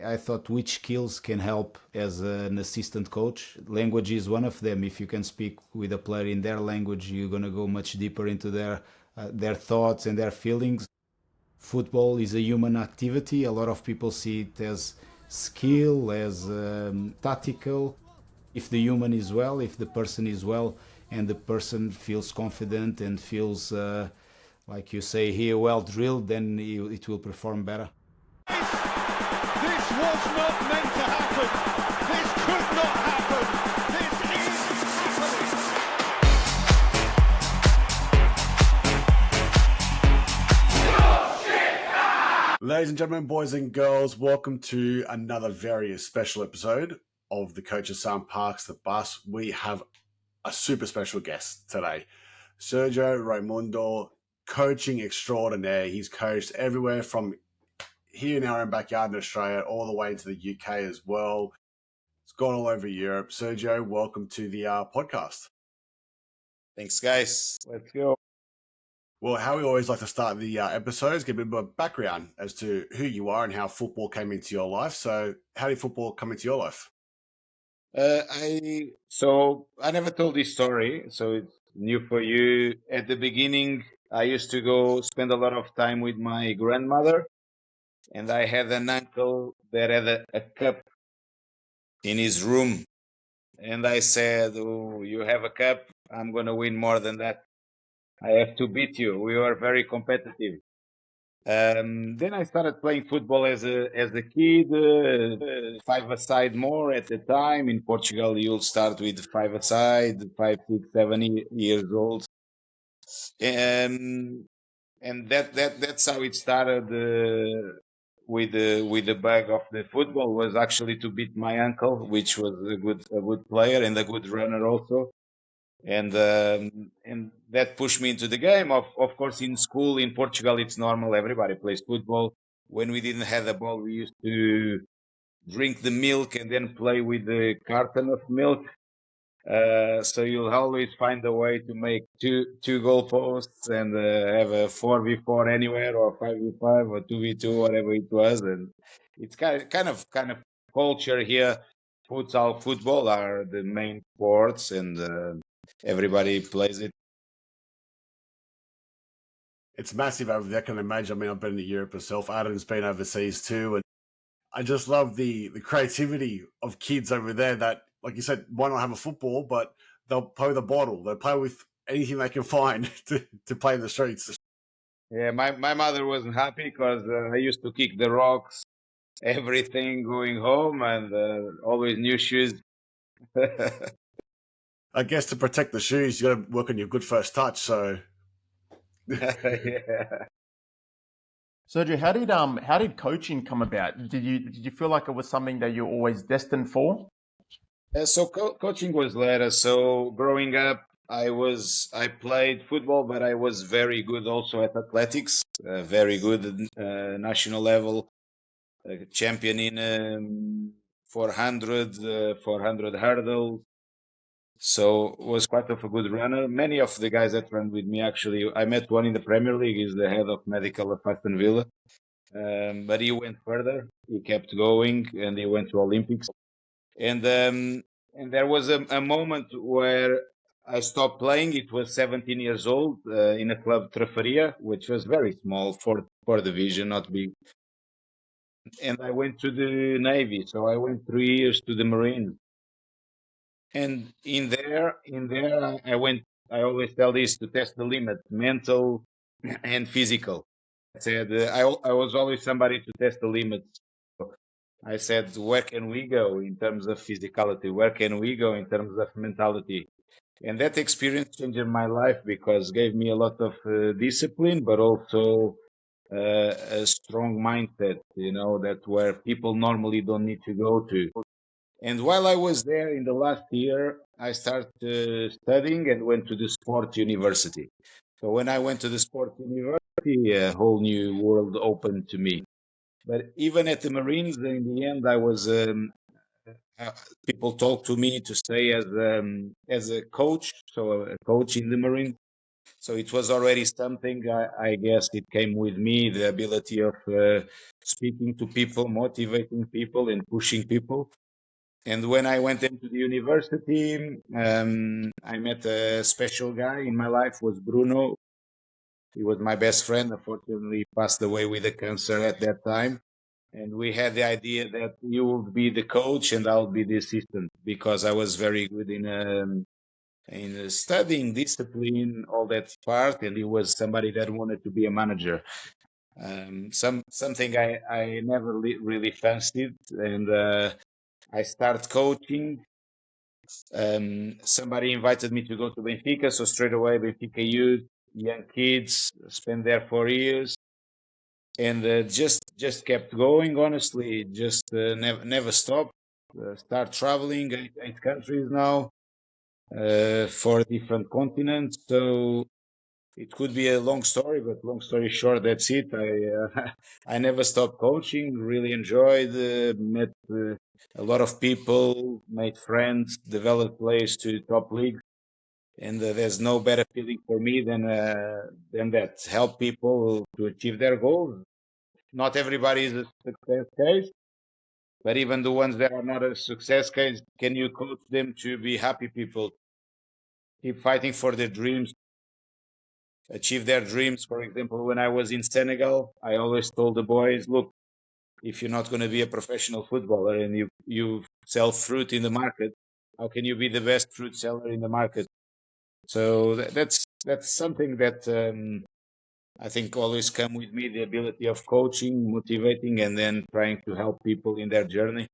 I thought which skills can help as an assistant coach. Language is one of them. If you can speak with a player in their language, you're going to go much deeper into their thoughts and their feelings. Football is a human activity. A lot of people see it as skill, as tactical. If the human is well, if the person is well, and the person feels confident and feels, like you say here, well drilled, then it will perform better. This was not meant to happen. This could not happen. This is happening. Ladies and gentlemen, boys and girls, welcome to another very special episode of the Coach's Son Parks the Bus. We have a super special guest today, Sergio Raimundo, coaching extraordinaire. He's coached everywhere from here in our own backyard in Australia all the way into the UK as well. It's gone all over Europe. Sergio, welcome to the podcast. Thanks, guys. Let's go. Well, how we always like to start the episodes, give a bit of a background as to who you are and how football came into your life. So how did football come into your life? I never told this story, so it's new for you. At the beginning, I used to go spend a lot of time with my grandmother, and I had an uncle that had a cup in his room. And I said, "Oh, you have a cup? I'm going to win more than that. I have to beat you." We were very competitive. Then I started playing football as a kid, five-a-side more at the time. In Portugal, you'll start with five-a-side, 5, 6, 7 years old, and that's how it started. With the bug of the football was actually to beat my uncle, which was a good player and a good runner also. And that pushed me into the game. Of course, in school in Portugal, it's normal. Everybody plays football. When we didn't have the ball, we used to drink the milk and then play with the carton of milk. So you'll always find a way to make two goalposts and have a 4v4 anywhere, or 5v5 or 2v2, whatever it was. And it's kind of culture here. Futsal, football are the main sports, and everybody plays it. It's massive over there, I can imagine. I mean, I've been to Europe myself. Adam's been overseas too. And I just love the creativity of kids over there that, like you said, why not have a football, but they'll play with a bottle. They'll play with anything they can find to play in the streets. Yeah, my mother wasn't happy because I used to kick the rocks, everything going home, and always new shoes. I guess to protect the shoes, you got to work on your good first touch. So, Yeah. Sergio, how did coaching come about? Did you feel like it was something that you're always destined for? So coaching was later. So growing up, I played football, but I was very good also at athletics. Very good at national level, champion in 400 hurdles. So was quite of a good runner. Many of the guys that ran with me, actually, I met one in the Premier League. He's the head of medical at Aston Villa. But he went further. He kept going, and he went to Olympics. And there was a moment where I stopped playing. It was 17 years old in a club, Trafaria, which was very small, for division, not big. And I went to the Navy, so I went 3 years to the Marines. And in there, I went. I always tell this to test the limit, mental and physical. I said I was always somebody to test the limits. I said, where can we go in terms of physicality? Where can we go in terms of mentality? And that experience changed my life because it gave me a lot of discipline, but also a strong mindset, that where people normally don't need to go to. And while I was there in the last year, I started studying and went to the sport university. So when I went to the sport university, a whole new world opened to me. But even at the Marines, in the end, I was people talked to me to stay as a coach, so a coach in the Marines. So it was already something, I guess it came with me, the ability of speaking to people, motivating people, and pushing people. And when I went into the university, I met a special guy in my life, was Bruno. He was my best friend. Unfortunately, he passed away with a cancer at that time. And we had the idea that you would be the coach and I'll be the assistant, because I was very good in studying discipline, all that part, and he was somebody that wanted to be a manager. Something I never really fancied, and I started coaching. Somebody invited me to go to Benfica, so straight away Benfica youth, young kids, spent there 4 years, and just kept going. Honestly, just never stopped. Start traveling 8 countries now, 4 different continents. So it could be a long story, but long story short, that's it. I never stopped coaching. Really enjoyed. Met a lot of people, made friends, developed players to top league, and there's no better feeling for me than that. Help people to achieve their goals. Not everybody is a success case, but even the ones that are not a success case, can you coach them to be happy people? Keep fighting for their dreams, achieve their dreams. For example, when I was in Senegal, I always told the boys, look, if you're not going to be a professional footballer and you sell fruit in the market, how can you be the best fruit seller in the market? So that's something that I think always come with me, the ability of coaching, motivating, and then trying to help people in their journey.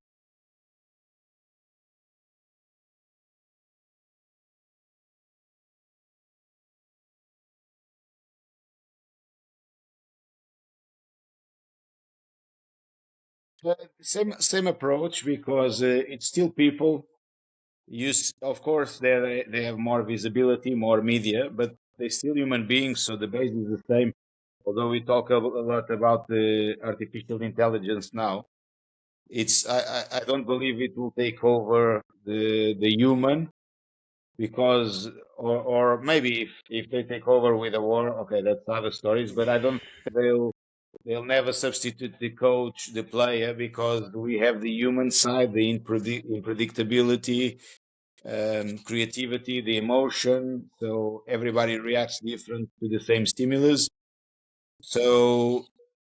Same approach, because it's still people. Of course, they have more visibility, more media, but they're still human beings, so the base is the same. Although we talk a lot about the artificial intelligence now, I don't believe it will take over the human, because or maybe if they take over with a war, okay, that's other stories. But I don't think they'll never substitute the coach, the player, because we have the human side, the unpredictability, creativity, the emotion. So everybody reacts different to the same stimulus. So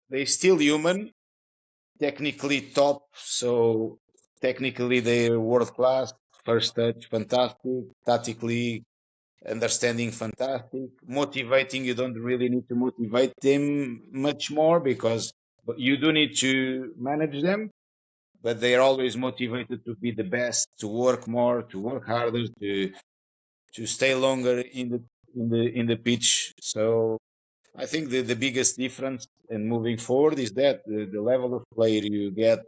they're still human, technically top. So technically they're world class. First touch, fantastic. Tactically, understanding, fantastic. Motivating, you don't really need to motivate them much more, because you do need to manage them, but they are always motivated to be the best, to work more, to work harder, to stay longer in the pitch. So I think the biggest difference in moving forward is that the level of player you get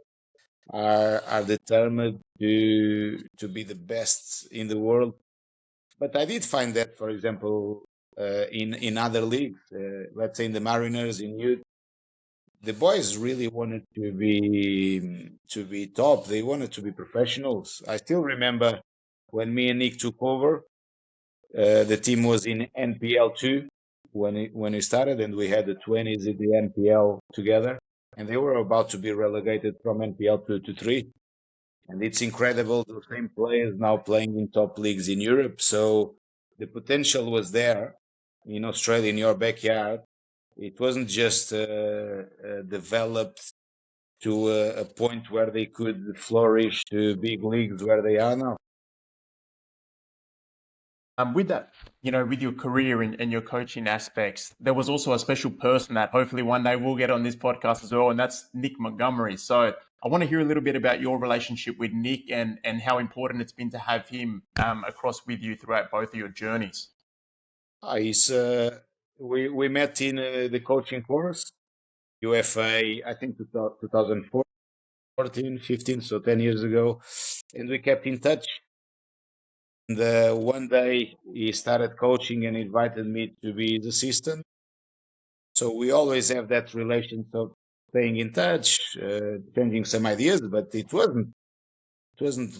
are determined to be the best in the world. But I did find that, for example, in other leagues, let's say in the Mariners, in youth, the boys really wanted to be top. They wanted to be professionals. I still remember when me and Nick took over. The team was in NPL 2 when it started, and we had the 20s in the NPL together, and they were about to be relegated from NPL 2 to 3. And it's incredible, the same players now playing in top leagues in Europe. So the potential was there in Australia, in your backyard. It wasn't just developed to a point where they could flourish to big leagues where they are now. With that, with your career and your coaching aspects, there was also a special person that hopefully one day we'll get on this podcast as well, and that's Nick Montgomery. So I want to hear a little bit about your relationship with Nick and how important it's been to have him across with you throughout both of your journeys. We met in the coaching course, UEFA, I think 2014, 15, so 10 years ago, and we kept in touch. And one day he started coaching and invited me to be his assistant. So we always have that relation of staying in touch, changing some ideas, but it wasn't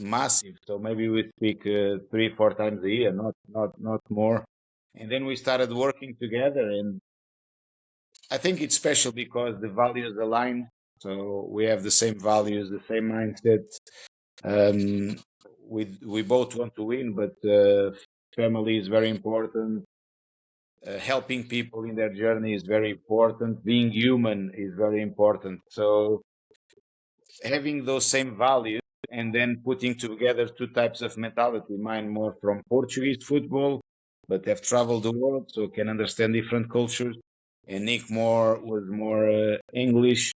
massive. So maybe we speak 3-4 times a year, not more. And then we started working together, and I think it's special because the values align. So we have the same values, the same mindset. Um, we both want to win, but family is very important. Helping people in their journey is very important. Being human is very important. So having those same values and then putting together two types of mentality. Mine more from Portuguese football, but have traveled the world, so can understand different cultures. And Nick more was more English,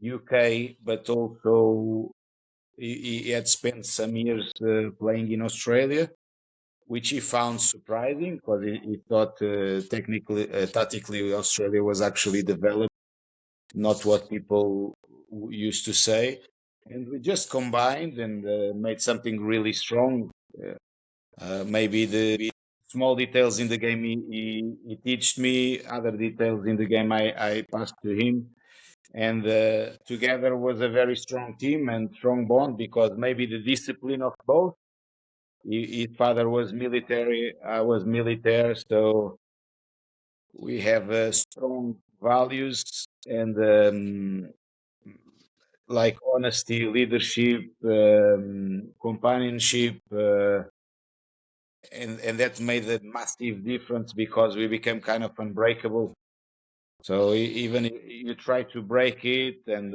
UK, but also he had spent some years playing in Australia, which he found surprising because he thought tactically, Australia was actually developed, not what people used to say. And we just combined and made something really strong. Maybe the small details in the game he taught me, other details in the game I passed to him. And together was a very strong team and strong bond because maybe the discipline of both. His father was military, I was military, so we have strong values and like honesty, leadership, companionship, and that made a massive difference because we became kind of unbreakable. So even if you try to break it and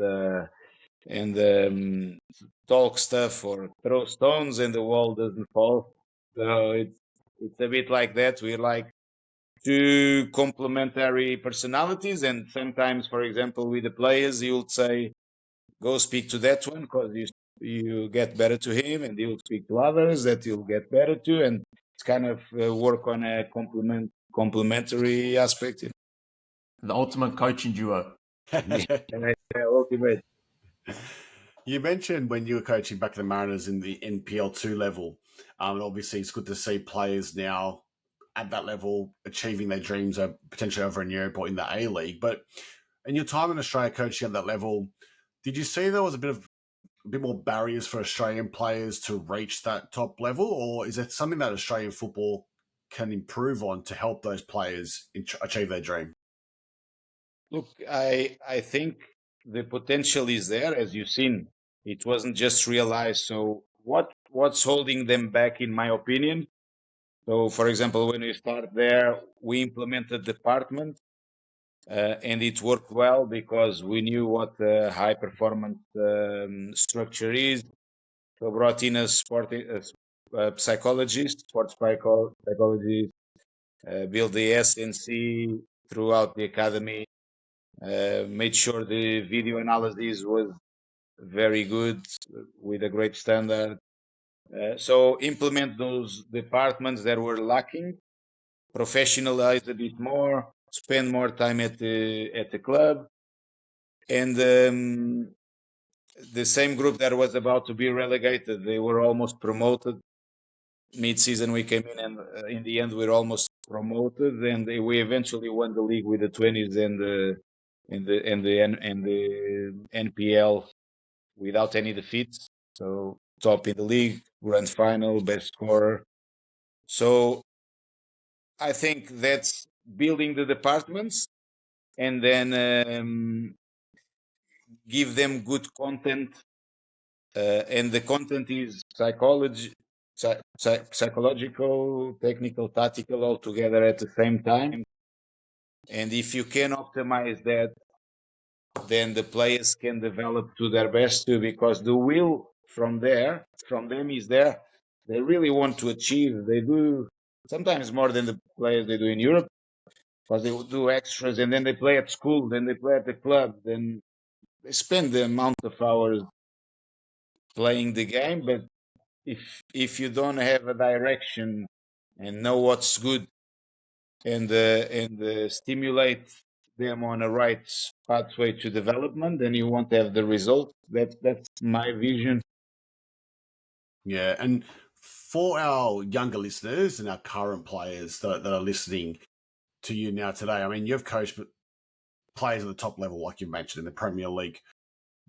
talk stuff or throw stones and the wall doesn't fall. So it's a bit like that. We're like two complementary personalities, and sometimes, for example, with the players, you'll say, "Go speak to that one because you get better to him, and you'll speak to others that you'll get better to, and it's kind of work on a complementary aspect." The ultimate coaching duo. Yeah, ultimate. You mentioned when you were coaching back at the Mariners in the NPL2 level, and obviously it's good to see players now at that level achieving their dreams potentially over in Europe or in the A League. But in your time in Australia coaching at that level, did you see there was a bit more barriers for Australian players to reach that top level, or is it something that Australian football can improve on to help those players achieve their dream? Look, I think the potential is there, as you've seen. It wasn't just realized. So what's holding them back, in my opinion? So, for example, when we start there, we implemented department, and it worked well because we knew what the high performance structure is. So, brought in a psychologist, sports psychologist, built the SNC throughout the academy, made sure the video analysis was very good with a great standard. So implement those departments that were lacking, professionalize a bit more, spend more time at the club, and the same group that was about to be relegated, they were almost promoted. Mid-season we came in, and in the end we're almost promoted, and we eventually won the league with the 20s and the NPL without any defeats. So top in the league, grand final, best scorer. So I think that's building the departments and then give them good content. And the content is psychological, technical, tactical, all together at the same time. And if you can optimize that, then the players can develop to their best too, because the will from them is there. They really want to achieve. They do sometimes more than the players they do in Europe, because they do extras and then they play at school, then they play at the club, then they spend the amount of hours playing the game. But if you don't have a direction and know what's good and stimulate them on a right pathway to development, then you won't have the result. That's my vision. Yeah, and for our younger listeners and our current players that are listening to you now today, I mean, you've coached players at the top level, like you mentioned, in the Premier League.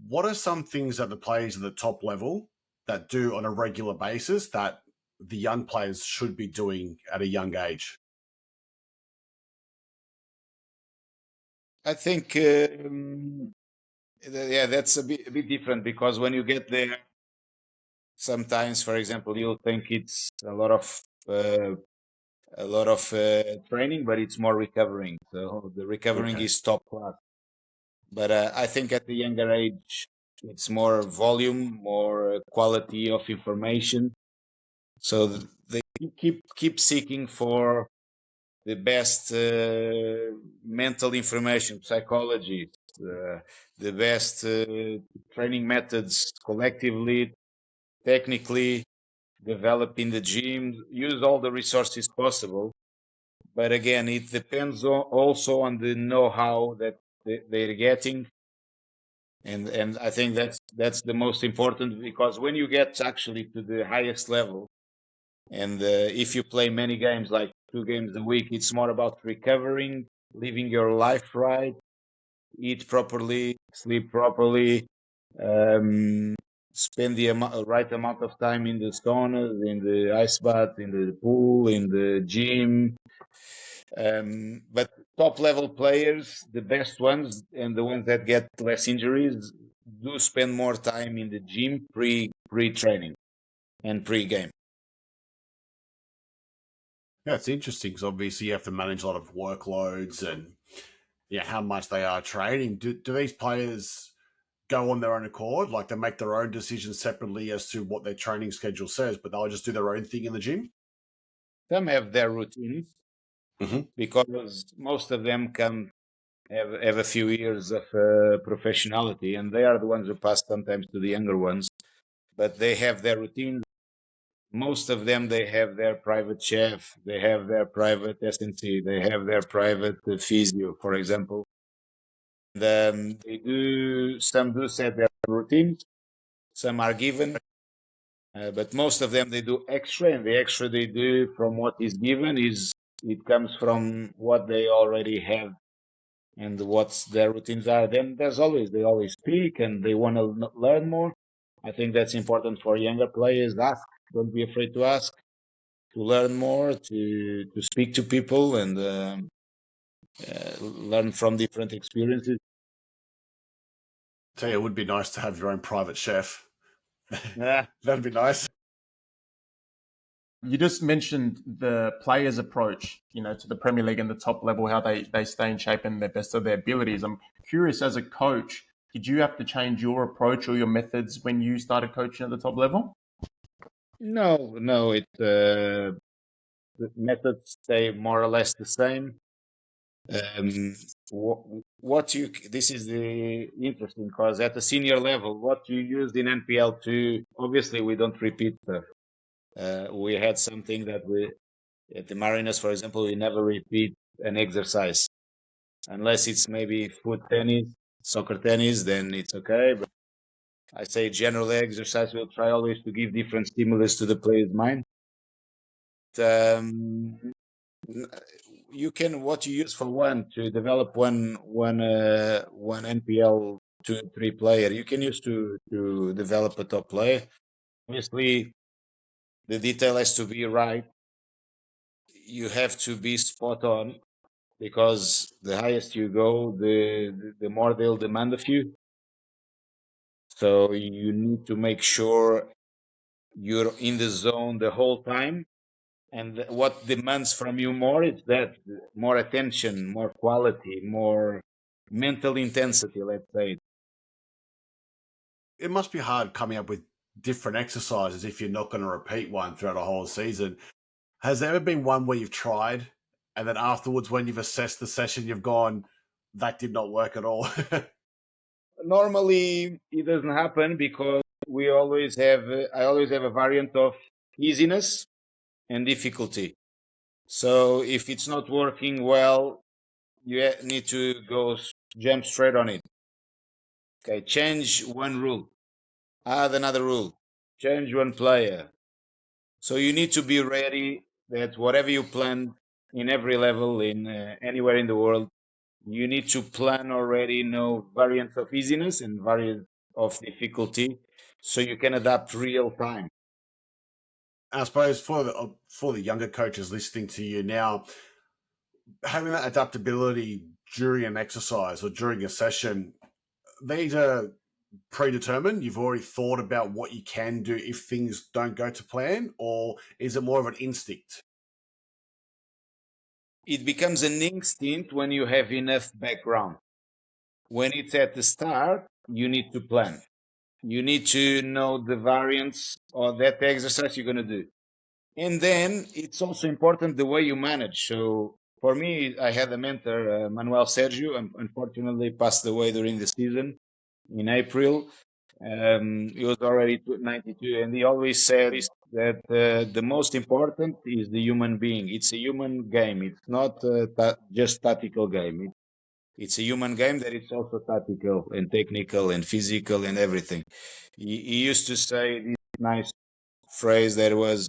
What are some things that the players at the top level that do on a regular basis that the young players should be doing at a young age? I think, yeah, that's a bit different because when you get there, sometimes, for example, you'll think it's uh, a lot of training, but it's more recovering. So the recovering Okay. is top class. But I think at the younger age, it's more volume, more quality of information. So they keep seeking for the best mental information, psychology, the best training methods collectively, technically, develop in the gym, use all the resources possible. But again, it depends also on the know-how that they're getting, and I think that's the most important because when you get actually to the highest level, and if you play many games, like 2 games a week, it's more about recovering, living your life right, eat properly, sleep properly, um, spend the right amount of time in the saunas, in the ice bath, in the pool, in the gym. But top level players, the best ones and the ones that get less injuries, do spend more time in the gym pre training and pre game. Yeah, it's interesting because obviously you have to manage a lot of workloads and how much they are training. Do these players go on their own accord? Like they make their own decisions separately as to what their training schedule says, but they'll just do their own thing in the gym? Some have their routines Mm-hmm. because most of them have a few years of professionality, and they are the ones who pass sometimes to the younger ones. But they have their routines. Most of them, they have their private chef, they have their private SNC, they have their private physio, for example. Some do set their routines, some are given, but most of them they do extra, and the extra they do from what is given it comes from what they already have and what their routines are. Then they always speak and they want to learn more. I think that's important for younger players. Ask, don't be afraid to ask, to learn more, to speak to people and learn from different experiences. Tell you, it would be nice to have your own private chef. Yeah. That'd be nice. You just mentioned the players' approach, to the Premier League and the top level, how they stay in shape and the best of their abilities. I'm curious, as a coach, did you have to change your approach or your methods when you started coaching at the top level? No, the methods stay more or less the same. This is the interesting because at the senior level, what you used in NPL2, obviously we don't repeat stuff. We had something that at the Mariners, for example, we never repeat an exercise unless it's maybe foot tennis, soccer tennis, then it's okay. But I say general exercise, we'll try always to give different stimulus to the player's mind. Um, what you use for one to develop one NPL 2-3 player, you can use to develop a top player. Obviously, the detail has to be right. You have to be spot on because the highest you go, the more they'll demand of you. So you need to make sure you're in the zone the whole time. And what demands from you more is that more attention, more quality, more mental intensity, let's say. It must be hard coming up with different exercises if you're not going to repeat one throughout a whole season. Has there ever been one where you've tried and then afterwards, when you've assessed the session, you've gone, that did not work at all? Normally, it doesn't happen because I always have a variant of easiness and difficulty. So if it's not working well, you need to jump straight on it. Okay, change one rule, add another rule, change one player. So you need to be ready that whatever you plan in every level, in anywhere in the world, you need to plan already, know variants of easiness and variants of difficulty, so you can adapt real time. I suppose for the younger coaches listening to you now, having that adaptability during an exercise or during a session, these are predetermined? You've already thought about what you can do if things don't go to plan, or is it more of an instinct? It becomes an instinct when you have enough background. When it's at the start, you need to plan. You need to know the variants of that exercise you're going to do. And then it's also important the way you manage. So for me, I had a mentor, Manuel Sergio, and unfortunately passed away during the season in April. He was already 92, and he always said that the most important is the human being. It's a human game. It's not just tactical game. It's a human game that it's also tactical and technical and physical and everything. He used to say this nice phrase that was,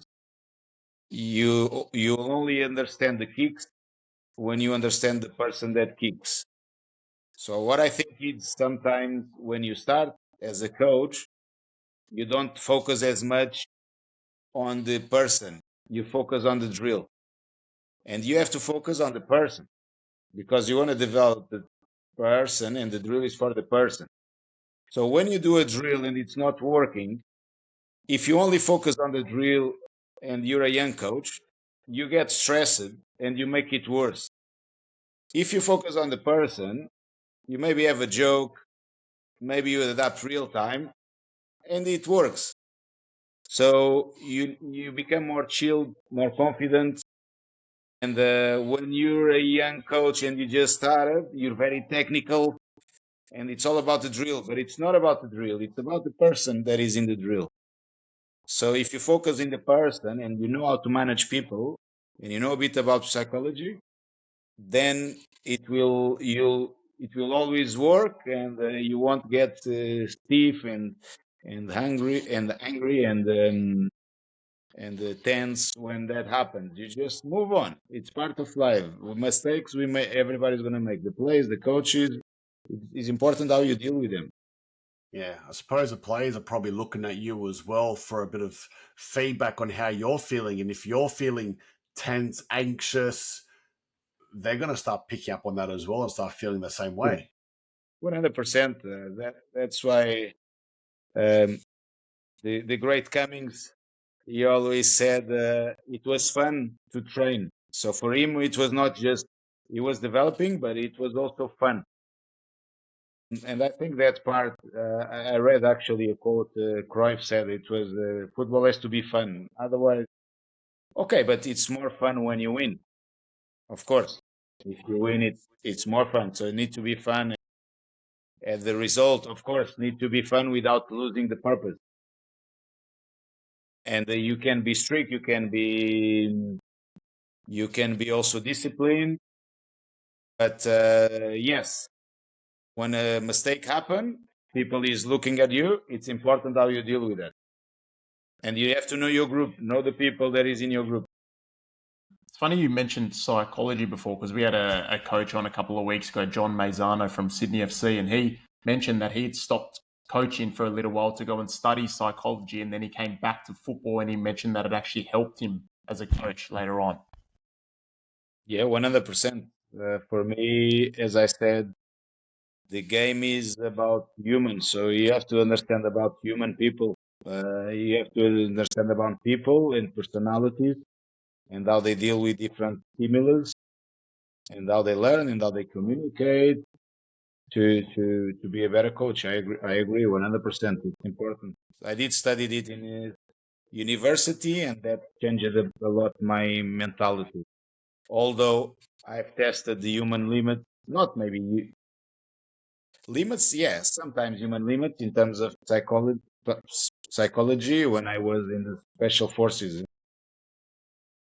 you only understand the kicks when you understand the person that kicks. So what I think is sometimes when you start as a coach, you don't focus as much on the person. You focus on the drill. And you have to focus on the person because you want to develop the person and the drill is for the person. So when you do a drill and it's not working, if you only focus on the drill and you're a young coach, you get stressed and you make it worse. If you focus on the person, you maybe have a joke, maybe you adapt real time, and it works. So you become more chilled, more confident. And when you're a young coach and you just started, you're very technical, and it's all about the drill. But it's not about the drill; it's about the person that is in the drill. So if you focus in the person and you know how to manage people, and you know a bit about psychology, then it will always work, and you won't get stiff and hungry and angry and tense when that happens. You just move on. It's part of life. Mistakes we make, everybody's gonna make. The players, the coaches. It's important how you deal with them. Yeah, I suppose the players are probably looking at you as well for a bit of feedback on how you're feeling. And if you're feeling tense, anxious, they're going to start picking up on that as well and start feeling the same way. 100%. That's why the great Cummings, he always said it was fun to train. So for him, it was not just he was developing, but it was also fun. And I think that part, I read actually a quote, Cruyff said it was, football has to be fun. Otherwise, okay, but it's more fun when you win. Of course, if you win, it's more fun. So it needs to be fun. And the result, of course, need to be fun without losing the purpose. And you can be strict, you can be also disciplined. But yes, when a mistake happens, people is looking at you. It's important how you deal with that. And you have to know your group, know the people that is in your group. It's funny you mentioned psychology before because we had a coach on a couple of weeks ago, John Maizano from Sydney FC, and he mentioned that he had stopped coaching for a little while to go and study psychology, and then he came back to football, and he mentioned that it actually helped him as a coach later on. Yeah, 100%. For me, as I said, the game is about humans, so you have to understand about human people. You have to understand about people and personalities and how they deal with different stimulus and how they learn and how they communicate to be a better coach. I agree 100%. It's important. I did study it in university, and that changed a lot my mentality. Although I've tested the human limit, not maybe limits, yes, sometimes human limits in terms of psychology when I was in the special forces.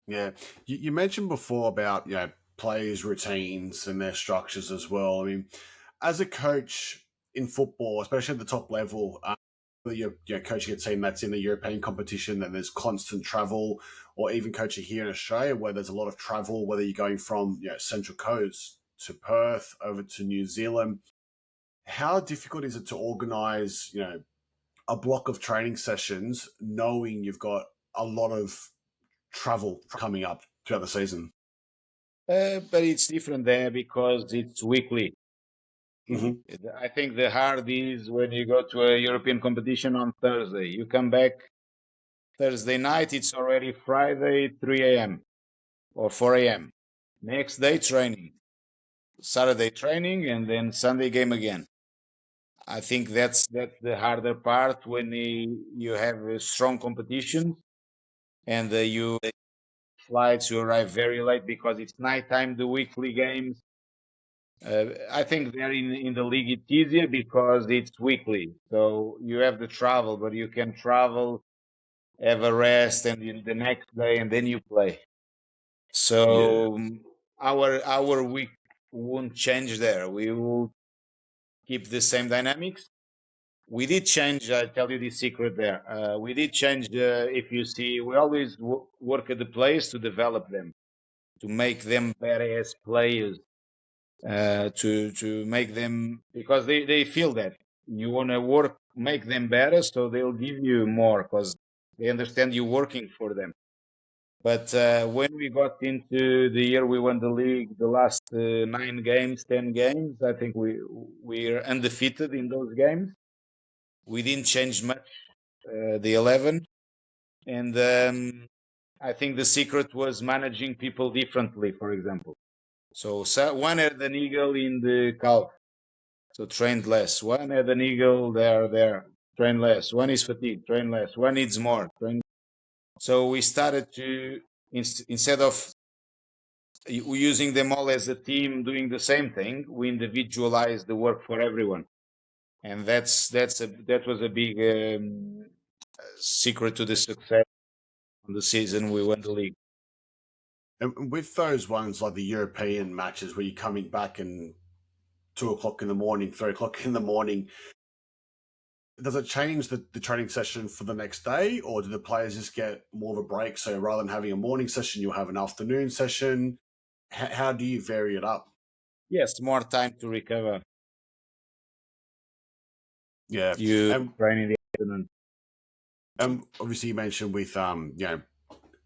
Yeah. You mentioned before about, players' routines and their structures as well. I mean, as a coach in football, especially at the top level, you're coaching a team that's in a European competition and there's constant travel, or even coaching here in Australia where there's a lot of travel, whether you're going from Central Coast to Perth over to New Zealand. How difficult is it to organize, a block of training sessions knowing you've got a lot of travel coming up throughout the season? But it's different there because it's weekly. Hmm. I think the hard is when you go to a European competition on Thursday. You come back Thursday night, it's already Friday, 3 a.m. or 4 a.m. Next day, training. Saturday, training, and then Sunday game again. I think that's the harder part when you have a strong competition and you flights, you arrive very late because it's nighttime, the weekly games. I think there in the league it's easier because it's weekly. So you have the travel, but you can travel, have a rest, and the next day, and then you play. Yeah. So our week won't change there. We will keep the same dynamics. We did change. I tell you the secret there. We did change. If you see, we always work at the players to develop them, to make them better as players, to make them because they feel that you want to work, make them better, so they'll give you more because they understand you working for them. But when we got into the year we won the league, the last 9 games, 10 games, I think we're undefeated in those games. We didn't change much the 11, and I think the secret was managing people differently. For example, so one had an eagle in the calf, so trained less. One had an eagle there, train less. One is fatigued, train less. One needs more, train. So we started to instead of using them all as a team doing the same thing, we individualize the work for everyone, and that was a big secret to the success of the season we won the league. And with those ones like the European matches where you're coming back and 2 o'clock in the morning, 3 o'clock in the morning, does it change the training session for the next day, or do the players just get more of a break? So rather than having a morning session, you'll have an afternoon session. How do you vary it up? Yes, more time to recover. Yeah, You and train in the afternoon. obviously you mentioned with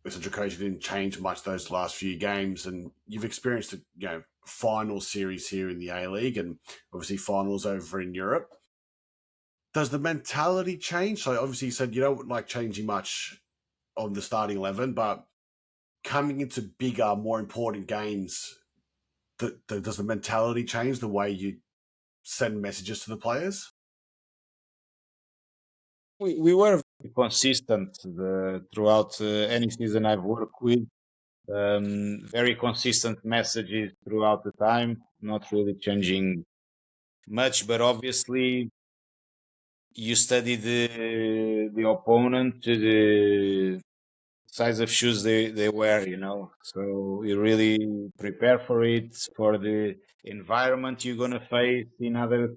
with Sergio Raimundo didn't change much those last few games, and you've experienced a final series here in the A League, and obviously finals over in Europe. Does the mentality change? So obviously you said you don't like changing much on the starting 11, but coming into bigger, more important games, does the mentality change the way you send messages to the players? We were consistent throughout any season I've worked with. Very consistent messages throughout the time, not really changing much, but obviously you study the opponent to the size of shoes they wear, so you really prepare for it, for the environment you're gonna face in other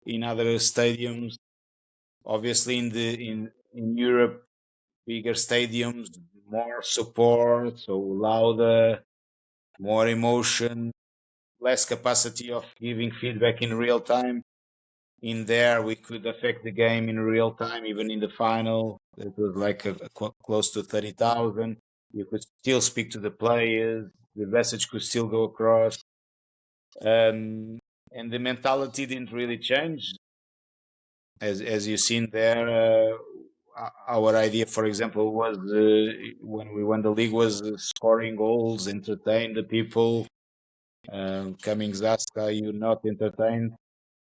stadiums. Obviously in Europe, bigger stadiums, more support, so louder, more emotion, less capacity of giving feedback in real time. In there, we could affect the game in real time, even in the final. It was like close to 30,000. You could still speak to the players. The message could still go across. And the mentality didn't really change. As you've seen there, our idea, for example, was when we won the league was scoring goals, entertain the people. Coming Zaska, you not entertained,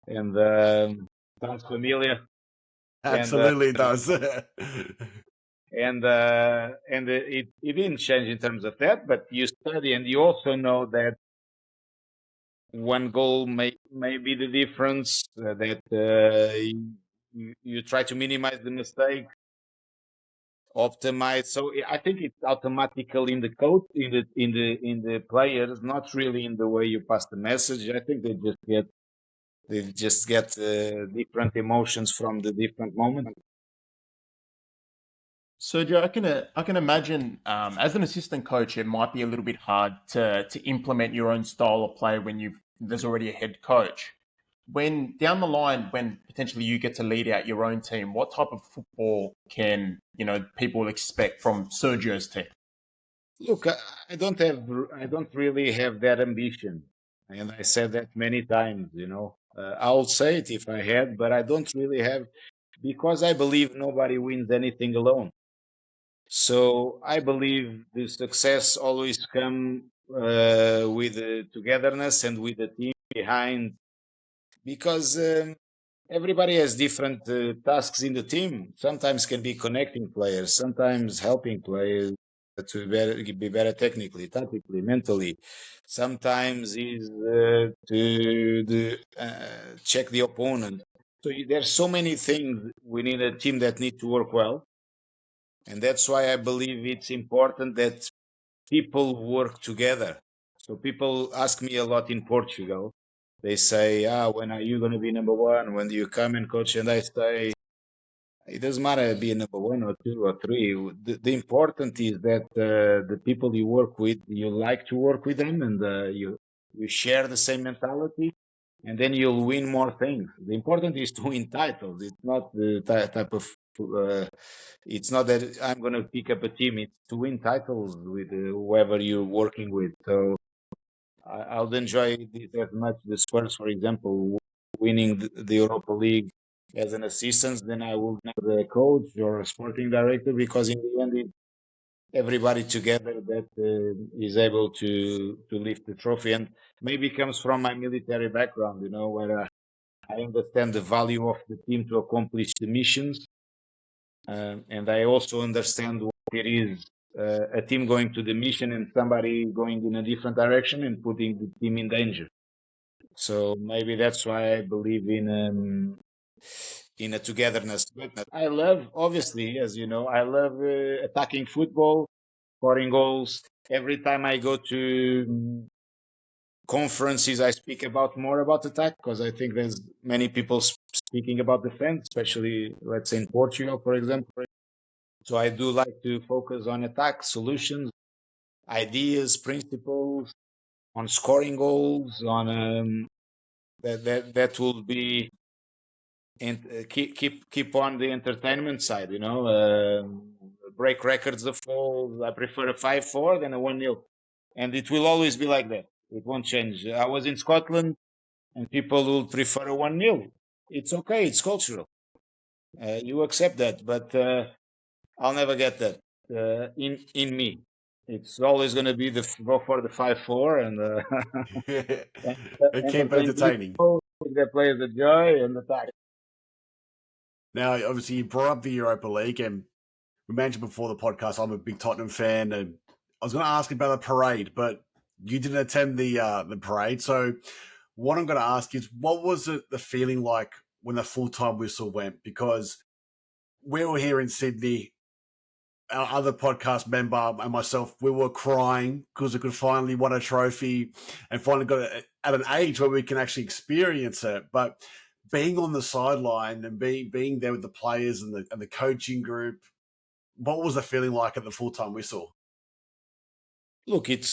and sounds familiar. And Absolutely does. it didn't change in terms of that, but you study and you also know that one goal may be the difference. That you try to minimize the mistake, optimize. So I think it's automatical in the coach, in the players, not really in the way you pass the message. I think they just get different emotions from the different moments. Sergio, I can imagine as an assistant coach, it might be a little bit hard to implement your own style of play when there's already a head coach. When down the line, when potentially you get to lead out your own team, what type of football can people expect from Sergio's team? Look, I don't really have that ambition, and I said that many times. I'll say it if I had, but I don't really have because I believe nobody wins anything alone. So I believe the success always come with the togetherness and with the team behind, because everybody has different tasks in the team. Sometimes can be connecting players, sometimes helping players to be better technically, tactically, mentally. Sometimes is to check the opponent. So there's so many things within a team that need to work well, and that's why I believe it's important that people work together. So people ask me a lot in Portugal. They say, when are you going to be number one? When do you come and coach? And I say, it doesn't matter be number one or two or three. The important is that the people you work with, you like to work with them, and you share the same mentality, and then you'll win more things. The important is to win titles. It's not the type of it's not that I'm going to pick up a team. It's to win titles with whoever you're working with. So I'll enjoy this as much. The Spurs, for example, winning the Europa League as an assistant, then I will know the coach or a sporting director, because in the end, it's everybody together that is able to lift the trophy. And maybe comes from my military background, where I understand the value of the team to accomplish the missions. And I also understand what it is a team going to the mission and somebody going in a different direction and putting the team in danger. So maybe that's why I believe in a togetherness. But I love, obviously, as you know, I love attacking football, scoring goals. Every time I go to conferences, I speak about more about attack, because I think there's many people speaking about defense, especially, let's say, in Portugal, for example. So I do like to focus on attack, solutions, ideas, principles, on scoring goals, on that will be, and keep on the entertainment side. Break records of goals. I prefer a 5-4 than a 1-0, and it will always be like that. It won't change. I was in Scotland, and people will prefer a 1-0. It's okay. It's cultural. You accept that, but I'll never get that in me. It's always going to be go for the 5-4 and and And keep entertain entertaining. people, give their players the joy and the attack. Now, obviously, you brought up the Europa League, and we mentioned before the podcast, I'm a big Tottenham fan, and I was going to ask about the parade, but you didn't attend the parade. So, what I'm going to ask is, what was the feeling like when the full-time whistle went? Because we were here in Sydney, our other podcast member and myself, we were crying because we could finally won a trophy and finally got it at an age where we can actually experience it. But being on the sideline and being there with the players and the coaching group, what was the feeling like at the full-time whistle? Look, it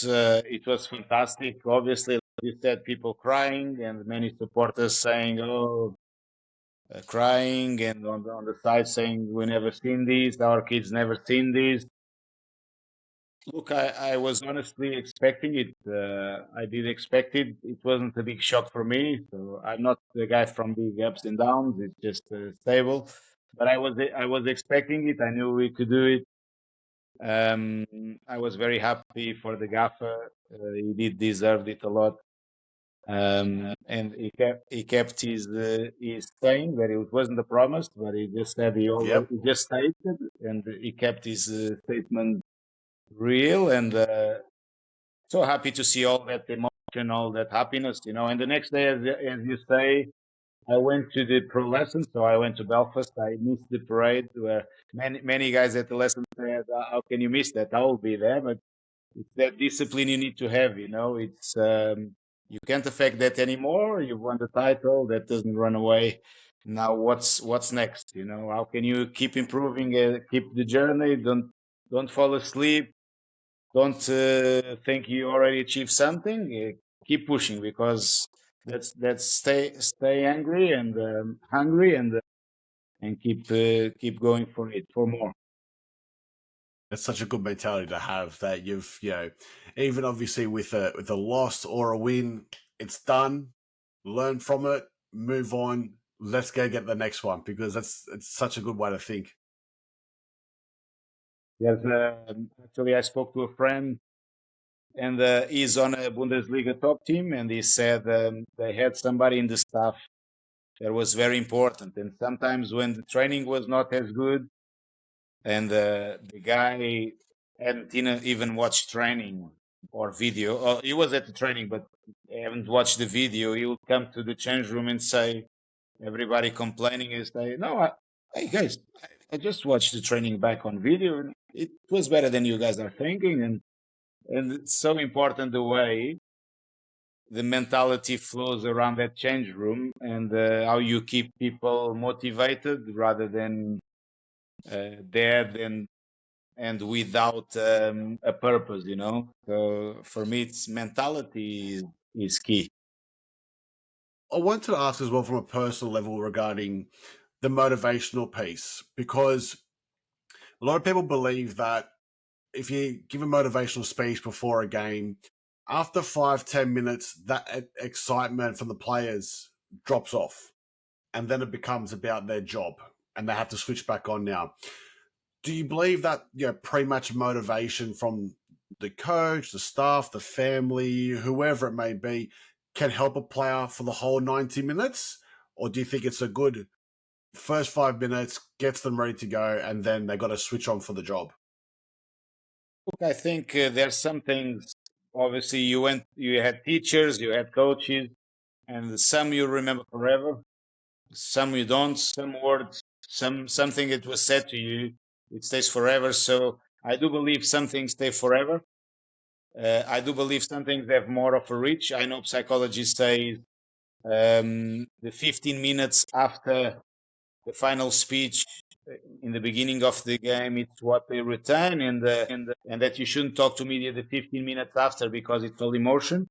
was fantastic. Obviously, like you said, people crying and many supporters saying, "Oh, crying," and on the side saying, "We never seen this. Our kids never seen this." Look, I was honestly expecting it. I did expect it. It wasn't a big shock for me. So I'm not the guy from big ups and downs. It's just stable. But I was expecting it. I knew we could do it. I was very happy for the gaffer. He did deserve it a lot. And he kept his saying that it wasn't a promise, but he just said Yep. he just stated, and he kept his statement real. And so happy to see all that emotion, all that happiness. And the next day, as you say, I went to the pro lesson. So I went to Belfast. I missed the parade, where many guys at the lesson said, "How can you miss that? I will be there." But it's that discipline you need to have. It's you can't affect that anymore. You've won the title. That doesn't run away. Now what's next? How can you keep improving? Keep the journey. Don't fall asleep. Don't think you already achieved something. Keep pushing, because that's stay angry and hungry, and keep going for it, for more. That's such a good mentality to have, that you've, even obviously with a loss or a win, it's done. Learn from it, move on. Let's go get the next one, because it's such a good way to think. Yes, actually, I spoke to a friend, and he's on a Bundesliga top team, and he said they had somebody in the staff that was very important. And sometimes when the training was not as good, and the guy hadn't even watched training or video, or he was at the training but haven't watched the video, he would come to the change room and say, everybody complaining, and say, no, hey guys, I just watched the training back on video, and it was better than you guys are thinking. And it's so important the way the mentality flows around that change room, and how you keep people motivated rather than dead and without a purpose, So for me, it's mentality is key. I wanted to ask as well from a personal level regarding the motivational piece, because a lot of people believe that if you give a motivational speech before a game, after 5-10 minutes, that excitement from the players drops off, and then it becomes about their job, and they have to switch back on now. Do you believe that pre-match motivation from the coach, the staff, the family, whoever it may be, can help a player for the whole 90 minutes? Or do you think it's a good first 5 minutes, gets them ready to go, and then they got to switch on for the job? Look, I think there's some things. Obviously, you had teachers, you had coaches, and some you remember forever, some you don't. Some words, something that was said to you, it stays forever. So I do believe some things stay forever. I do believe some things have more of a reach. I know psychologists say the 15 minutes after the final speech in the beginning of the game, it's what they retain, and that you shouldn't talk to media the 15 minutes after, because it's all emotion.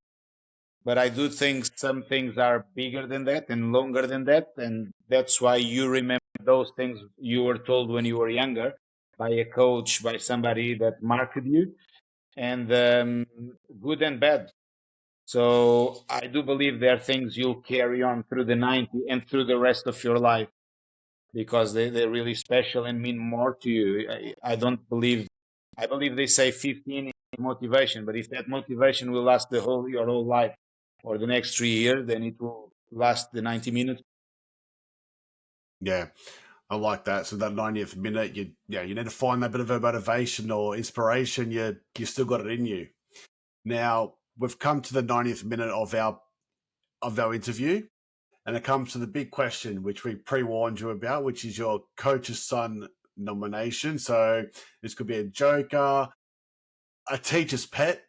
But I do think some things are bigger than that and longer than that, and that's why you remember those things you were told when you were younger by a coach, by somebody that marked you, and good and bad. So I do believe there are things you'll carry on through the 90 and through the rest of your life, because they're really special and mean more to you. I believe they say 15 is motivation, but if that motivation will last your whole life or the next 3 years, then it will last the 90 minutes. Yeah, I like that. So that 90th minute, you need to find that bit of a motivation or inspiration. You still got it in you. Now we've come to the 90th minute of our interview, and it comes to the big question, which we pre-warned you about, which is your coach's son nomination. So this could be a joker, a teacher's pet,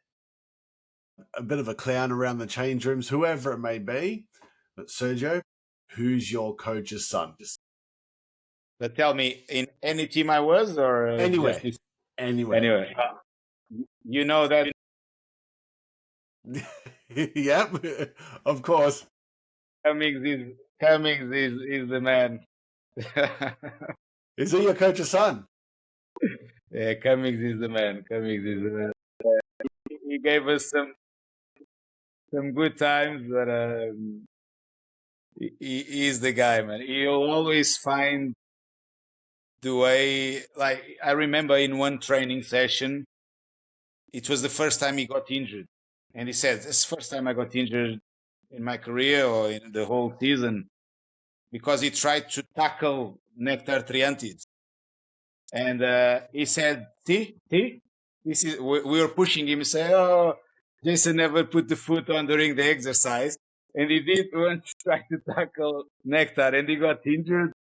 a bit of a clown around the change rooms, whoever it may be. But Sergio, who's your coach's son? But tell me, in any team I was, or Anywhere. Anyway, you know that. Yep, of course. Cummings is the man. Is he your coach's son? Yeah, Cummings is the man. He gave us some good times, but he's the guy, man. He'll always find the way. Like, I remember in one training session, it was the first time he got injured, and he said, "It's the first time I got injured in my career or in the whole season," because he tried to tackle Nectar Triantides. And he said, see, this is, we were pushing him. He said, oh, Jason never put the foot on during the exercise. And he did once try to tackle Nectar, and he got injured.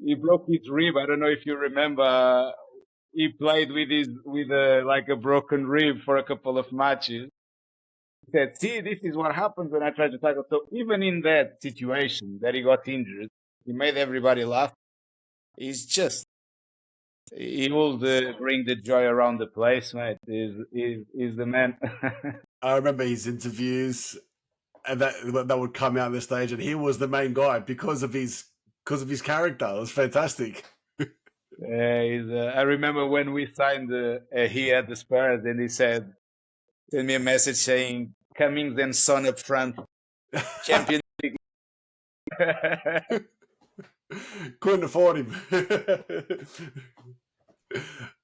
He broke his rib. I don't know if you remember. He played with like a broken rib for a couple of matches. He said, see, this is what happens when I try to tackle. So even in that situation that he got injured, he made everybody laugh. He will bring the joy around the place, mate. He's the man. I remember his interviews, and that would come out on the stage, and he was the main guy because of his character. It was fantastic. I remember when we signed he at the Spurs, and he sent me a message saying Cummings and Son up front, Champions League. Couldn't afford him.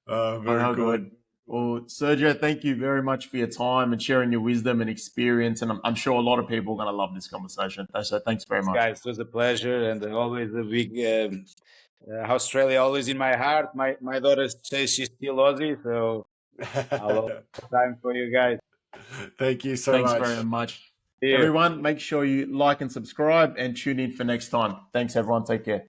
Very How good. good. Well, Sergio, thank you very much for your time and sharing your wisdom and experience. And I'm sure a lot of people are going to love this conversation. So thanks very much. Guys, it was a pleasure, and always a big Australia always in my heart. My daughter says she's still Aussie, so I'll have time for you guys. Thank you so Thanks much. very much. See you. Everyone, make sure you like and subscribe and tune in for next time. Thanks, everyone. Take care.